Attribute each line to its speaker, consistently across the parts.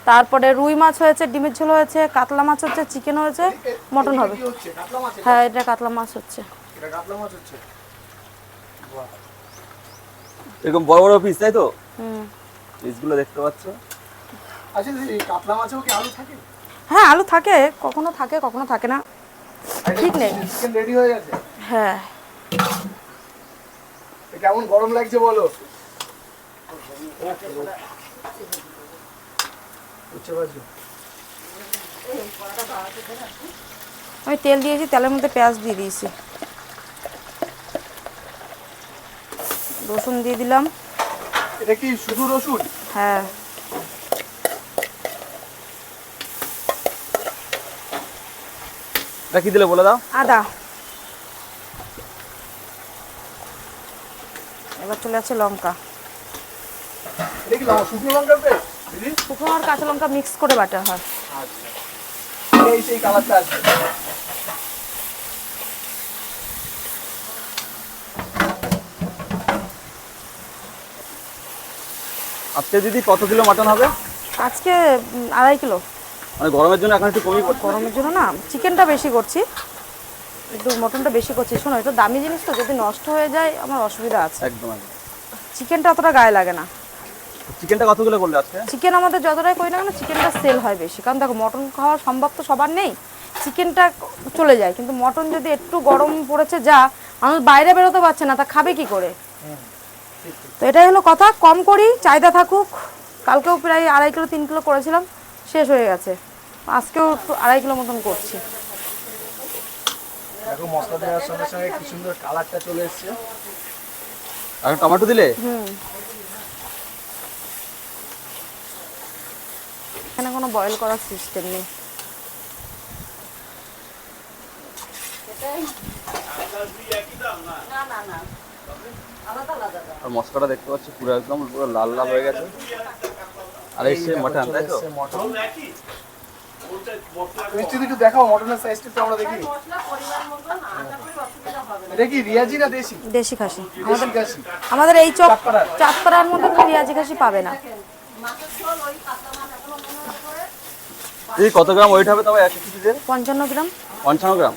Speaker 1: তারপরে রুই মাছ হয়েছে, ডিমের ঝোল হয়েছে, কাতলা মাছ হচ্ছে, চিকেন হয়েছে, মটন হবে। হ্যাঁ, এটা কাতলা মাছ হচ্ছে।
Speaker 2: এরকম বড় বড় পিস, তাই তো?
Speaker 1: হুম।
Speaker 2: পিসগুলো দেখতে পাচ্ছ।
Speaker 3: আচ্ছা, এই কাতলা মাছেও কি আলু থাকে?
Speaker 1: হ্যাঁ, আলু থাকে, কখনো থাকে কখনো থাকে না, ঠিক নেই।
Speaker 3: চিকেন রেডি হয়ে গেছে।
Speaker 1: হ্যাঁ।
Speaker 3: কেমন গরম লাগছে বলো?
Speaker 1: আমি তেল দিয়েছি, তেলের মধ্যে পেঁয়াজ দিয়ে দিয়েছি, রসুন দিয়ে দিলাম।
Speaker 3: এটা কি শুধু রসুন?
Speaker 1: হ্যাঁ।
Speaker 2: এটা কি দিলে বলে দাও।
Speaker 1: আদা। এবার চলে যাচ্ছে লঙ্কা।
Speaker 3: এটা কি শুকনো লঙ্কা পেস্ট দিদি?
Speaker 1: শুকনো আর কাঁচা লঙ্কা মিক্স করে বাটা হয়।
Speaker 3: আচ্ছা, এই সেই কালারটা আছে।
Speaker 2: আজকে দিদি কত কিলো মাটন হবে?
Speaker 1: আজকে 2.5 কিলো।
Speaker 2: মানে গরমের জন্য এখন একটু কমই করছে।
Speaker 1: গরমের জন্য না, চিকেনটা বেশি করছি, একটু মটনটা বেশি করছি। শোনো, এটা দামি জিনিস তো, যদি নষ্ট হয়ে যায় আমার অসুবিধা আছে।
Speaker 2: একদম একদম।
Speaker 1: চিকেনটা অতটা গায়ে লাগে না।
Speaker 2: চিকেনটা কত কিলো করলে আজকে?
Speaker 1: চিকেন আমাদের যতটাই করি না কেন, চিকেনটা সেল হয় বেশি, কারণ দেখো মটন খাওয়া সম্ভব তো সবার নেই, চিকেনটা চলে যায়। কিন্তু মটন যদি একটু গরম পড়েছে, যা মানুষ বাইরে বেরোতে পারছে না, তা খাবে কি করে? তো এটাই হলো কথা, কম করি, চাহিদা থাকুক। কালকেও প্রায় 2.5 কিলো 3 কিলো করেছিলাম, শেষ হয়ে গেছে। আজকেও একটু 2.5 কিলো মতন করছি।
Speaker 3: দেখো মশলা দেওয়ার সঙ্গে সঙ্গে কি সুন্দর কালারটা চলে এসেছে।
Speaker 2: আর টমেটো দিলে?
Speaker 1: এখানে কোনো বয়েল করার সিস্টেম নেই।
Speaker 2: আর মশলাটা দেখতে পাচ্ছি পুরো একদম পুরো লাল লাল হয়ে গেছে। আর এই সে মটন, তাই তো?
Speaker 3: মটন মিষ্টি একটু দেখাও, মটনের সাইজটা একটু আমরা দেখি। এটা কি রিয়াজি না দেশি?
Speaker 1: দেশি খাসি।
Speaker 3: দেশি খাসি।
Speaker 1: আমাদের এই চাঁদপাড়ার মধ্যে রিয়াজি খাসি পাবে না।
Speaker 2: এই কত গ্রাম ওয়েট হবে তবে এক কেজিতে?
Speaker 1: 55 গ্রাম।
Speaker 2: 55 গ্রাম।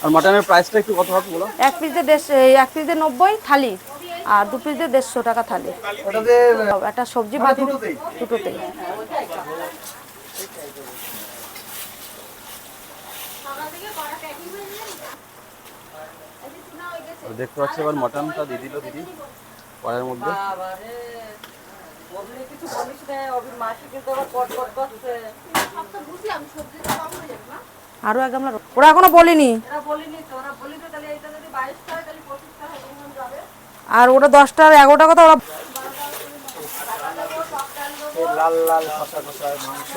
Speaker 2: আর মাটনের প্রাইসটা একটু কত হবে বলো?
Speaker 1: এক পিস দিয়ে 90 থালি, আর 2 পিস দিয়ে 150 টাকা থালি।
Speaker 3: ওটাতে
Speaker 1: একটা সবজি ভাত
Speaker 3: দুটোতেই?
Speaker 1: দুটোতেই।
Speaker 2: দেখতে পাচ্ছি এবার মটনটা দিয়ে দিল দিদি কড়াইয়ের মধ্যে।
Speaker 1: আরো এক গামলা, ওরা এখনো বলিনি। আর ওটা 10টা আর 11টা কথা ওরা।
Speaker 3: লাল লাল কষা কষা মাংস।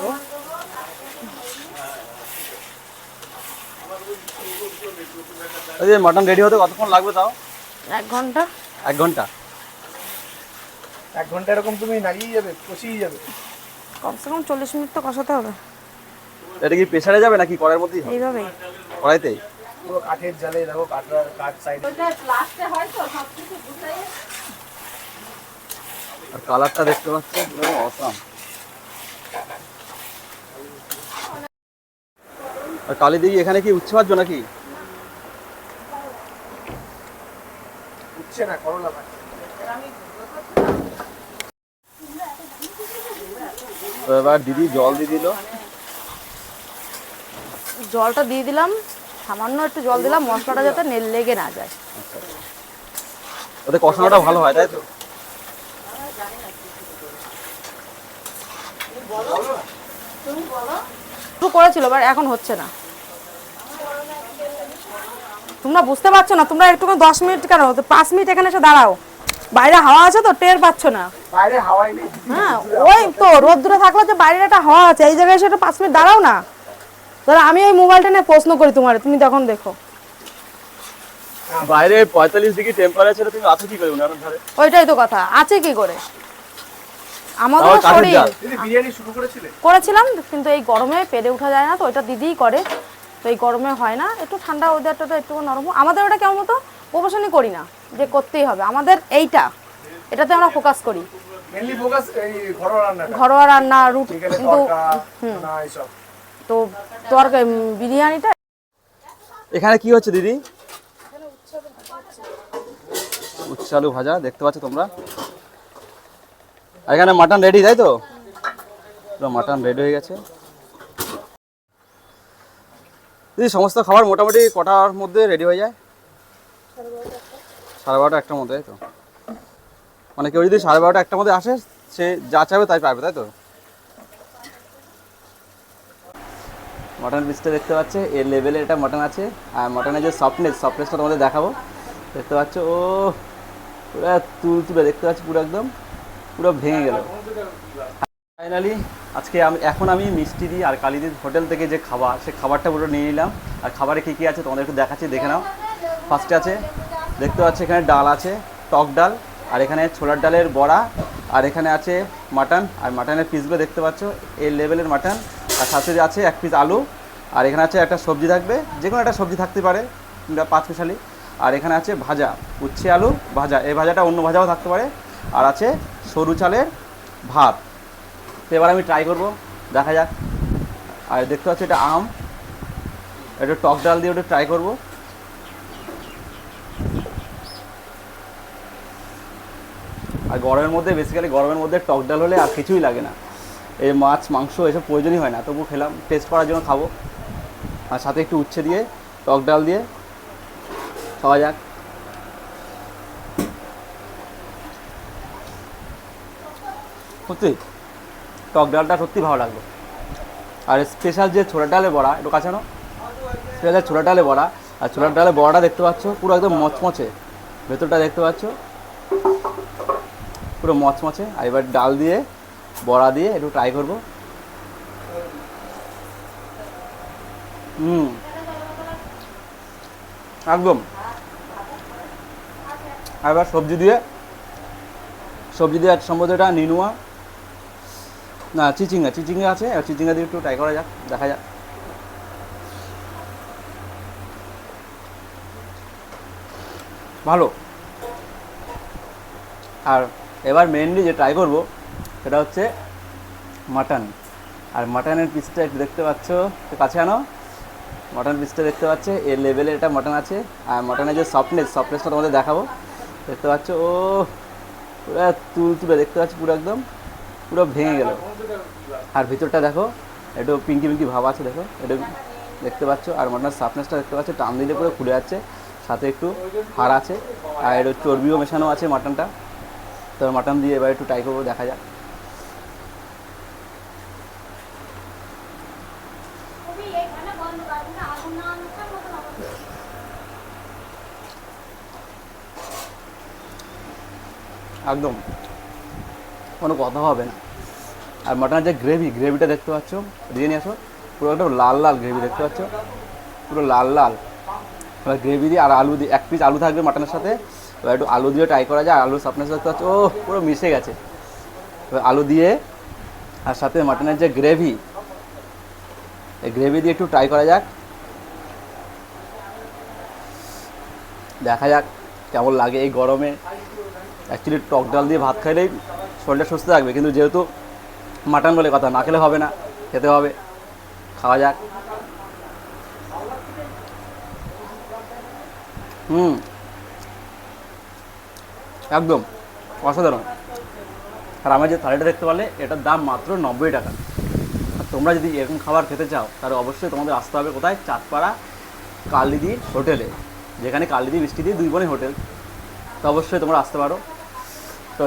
Speaker 2: এই যে মটন রেডি হতে কতক্ষণ লাগবে তাও?
Speaker 1: 1 ঘন্টা।
Speaker 2: 1 ঘন্টা?
Speaker 3: 1 ঘন্টা এরকম তুমি নাড়িয়ে যাবে, কষিয়ে যাবে?
Speaker 1: কমসে কম 40 মিনিট তো কষাতে হবে।
Speaker 2: এটা কি প্রেসারে যাবে নাকি কড়াইয়ের মধ্যেই হবে?
Speaker 1: এইভাবেই।
Speaker 2: কড়াইতেই?
Speaker 3: পুরো কাঠের জালে দেখো, কাঠ সাইডে।
Speaker 2: আর কালারটা দেখতে পাচ্ছি পুরো অসাম। আর কালী দিদি এখানে কি উচ্ছে ভাজছো নাকি?
Speaker 3: উঠছে না, করলা ভাই।
Speaker 2: তো এবার দিদি জল দিয়ে দিল।
Speaker 1: জলটা দিয়ে দিলাম, সামান্য একটু জল দিলাম, মশলাটা যাতে লেগে না যায়।
Speaker 2: ওতে কষানোটা ভালো হয়, তাই তো?
Speaker 1: শুরু করেছিল, বাট এখন হচ্ছে না। তোমরা বুঝতে পারছো না, তোমরা একটু 10 মিনিট কেন 5 মিনিট এখানে এসে দাঁড়াও, বাইরে হাওয়া আছে তো টের পাচ্ছ না।
Speaker 3: বাইরে হাওয়াই নেই।
Speaker 1: হ্যাঁ, ওই তো রোদ্দুরে থাকলে যে বাইরে একটা হাওয়া আছে, এই জায়গায় এসে 5 মিনিট দাঁড়াও না। তাহলে আমি এই মোবাইলটা নিয়ে প্রশ্ন করি তোমার, তুমি তখন দেখো।
Speaker 2: বাইরে 45 ডিগ্রি টেম্পারেচারে তুমি আছো কি করে উনার ধারে?
Speaker 1: ওইটাই তো কথা, আছে কি করে আমাদের
Speaker 2: তাও কাঠের
Speaker 1: শরীর।
Speaker 2: জাল।
Speaker 3: দিদি বিরিয়ানি শুরু করেছিলে?
Speaker 1: করেছিলাম, কিন্তু এই গরমে পেরে ওঠা যায় না, তো ওইটা দিদিই করে। তো এই গরমে হয় না, একটু ঠান্ডা ওয়েদারটা একটু নরম। আমাদের ওটা কেমন মতো প্রফেশনই করি না যে করতেই হবে, আমাদের এটাতে আমরা ফোকাস করি,
Speaker 3: মেইনলি ফোকাস এই ঘরোয়া রান্নাটা,
Speaker 1: ঘরোয়া রান্না, রুটি,
Speaker 3: চিকেনের
Speaker 1: কিন্তু
Speaker 3: তড়কা না এইসব।
Speaker 1: তো তরকারি বিরিয়ানিটা।
Speaker 2: এখানে কি হচ্ছে দিদি? উচ্ছে আলু ভাজা দেখতে পাচ্ছ তোমরা। আর এখানে মাটন রেডি, তাই তো? পুরো মাটন রেডি হয়ে গেছে। দিদি সমস্ত খাবার মোটামুটি কটার মধ্যে রেডি হয়ে যায়? 12:30 1টার মধ্যে, তাই তো? মানে কেউ যদি 12:30 1টার মধ্যে আসে, সে যা চাইবে তাই পাবে, তাই তো? মাটন পিসটা দেখতে পাচ্ছে, এর লেভেলে এটা মাটন আছে। আর মাটনের যে সফটনেসটা তোমাদের দেখাবো। দেখতে পাচ্ছ, ও পুরো তুলতুলে দেখতে পাচ্ছি, পুরো একদম পুরো ভেঙে গেল। ফাইনালি আজকে আমি মিষ্টি দি আর কালীদির হোটেল থেকে যে খাবার, সে খাবারটা পুরো নিয়ে নিলাম। আর খাবারে কী কী আছে তোমাদের একটু দেখাচ্ছি, দেখে নাও। ফার্স্টে আছে, দেখতে পাচ্ছি এখানে ডাল আছে, টক ডাল, আর এখানে ছোলার ডালের বড়া, আর এখানে আছে মাটন, আর মাটনের পিসগুলো দেখতে পাচ্ছ এই লেভেলের মাটন। আর সাথে আছে 1 পিস আলু, আর এখানে আছে একটা সবজি থাকবে, যে কোনো একটা সবজি থাকতে পারে, 5 মিশালি। আর এখানে আছে ভাজা, উচ্ছে আলু ভাজা, এই ভাজাটা অন্য ভাজাও থাকতে পারে। আর আছে সরু চালের ভাত। তো এবার আমি ট্রাই করব, দেখা যাক। আর দেখতে পাচ্ছি এটা আম, এটা টক ডাল দিয়ে ওটা ট্রাই করব। আর গরমের মধ্যে বেসিক্যালি গরমের মধ্যে টক ডাল হলে আর কিছুই লাগে না, এই মাছ মাংস এসব প্রয়োজনই হয় না, তবু খেলাম, টেস্ট করার জন্য খাবো। আর সাথে একটু উচ্ছে দিয়ে, টক ডাল দিয়ে খাওয়া যাক। সত্যি টক ডালটা সত্যি ভালো লাগলো। আর স্পেশাল যে ছোলার ডালের বড়া, একটু কাছে নাও, স্পেশাল ছোলার ডালের বড়া। আর ছোলার ডালের বড়াটা দেখতে পাচ্ছ পুরো একদম মচমচে, ভেতরটা দেখতে পাচ্ছ পুরো মচমচে। আর এবার ডাল দিয়ে বড়া দিয়ে একটু ট্রাই করবো। একদম। আর এবার সবজি দিয়ে সম্ভবত এটা নিনুয়া না চিচিঙ্গা আছে, আর চিচিঙ্গা দিয়ে একটু ট্রাই করা যাক, দেখা যাক। ভালো। আর এবার মেনলি যে ট্রাই করব সেটা হচ্ছে মাটন। আর মাটনের পিসটা একটু দেখতে পাচ্ছ, একটু কাছে আনো, মাটন পিসটা দেখতে পাচ্ছে এর লেভেলে এটা মাটন আছে। আর মাটনের যে সফটনেসটা তোমাদের দেখাবো। দেখতে পাচ্ছ, ও পুরো তুলতুলে দেখতে পাচ্ছি, পুরো একদম পুরো ভেঙে গেল। আর ভিতরটা দেখো, একটু পিঙ্কি ভাব আছে, দেখো এটা দেখতে পাচ্ছ। আর মাটনের সফটনেসটা দেখতে পাচ্ছ, টান দিলে পুরো খুলে যাচ্ছে, সাথে একটু হাড় আছে, আর একটু চর্বিও মেশানো আছে মাটনটা। তো মাটন দিয়ে এবার একটু ট্রাই করবো, দেখা যাক। একদম কোনো কথা হবে না। আর মাটনের যে গ্রেভিটা দেখতে পাচ্ছ, দিয়ে নিয়ে আসো, পুরো একদম লাল গ্রেভি দেখতে পাচ্ছ, পুরো লাল। এবার গ্রেভি দিয়ে আর আলু দিয়ে, 1 পিস আলু থাকবে মাটনের সাথে। এবার একটু আলু দিয়ে ট্রাই করা যায়। আলুর সফটনেস দেখতে পাচ্ছ, ও পুরো মিশে গেছে। এবার আলু দিয়ে আর সাথে মাটনের যে গ্রেভি, এই গ্রেভি দিয়ে একটু ট্রাই করা যাক, দেখা যাক কেমন লাগে এই গরমে। অ্যাকচুয়ালি টক ডাল দিয়ে ভাত খাইলেই শরীরটা সুস্থ থাকবে, কিন্তু যেহেতু মাটন বলে কথা, না খেলে হবে না, খেতে হবে, খাওয়া যাক। একদম অসাধারণ। আর আমার যে থালিটা দেখতে পারলে, এটার দাম মাত্র 90 টাকা। আর তোমরা যদি এরকম খাবার খেতে চাও, তাহলে অবশ্যই তোমাদের আসতে হবে কোথায়? চাঁদপাড়া কালীদি হোটেলে, যেখানে কালীদি মিষ্টি দিয়ে 2 বোনের হোটেল। তো অবশ্যই তোমরা আসতে পারো। তো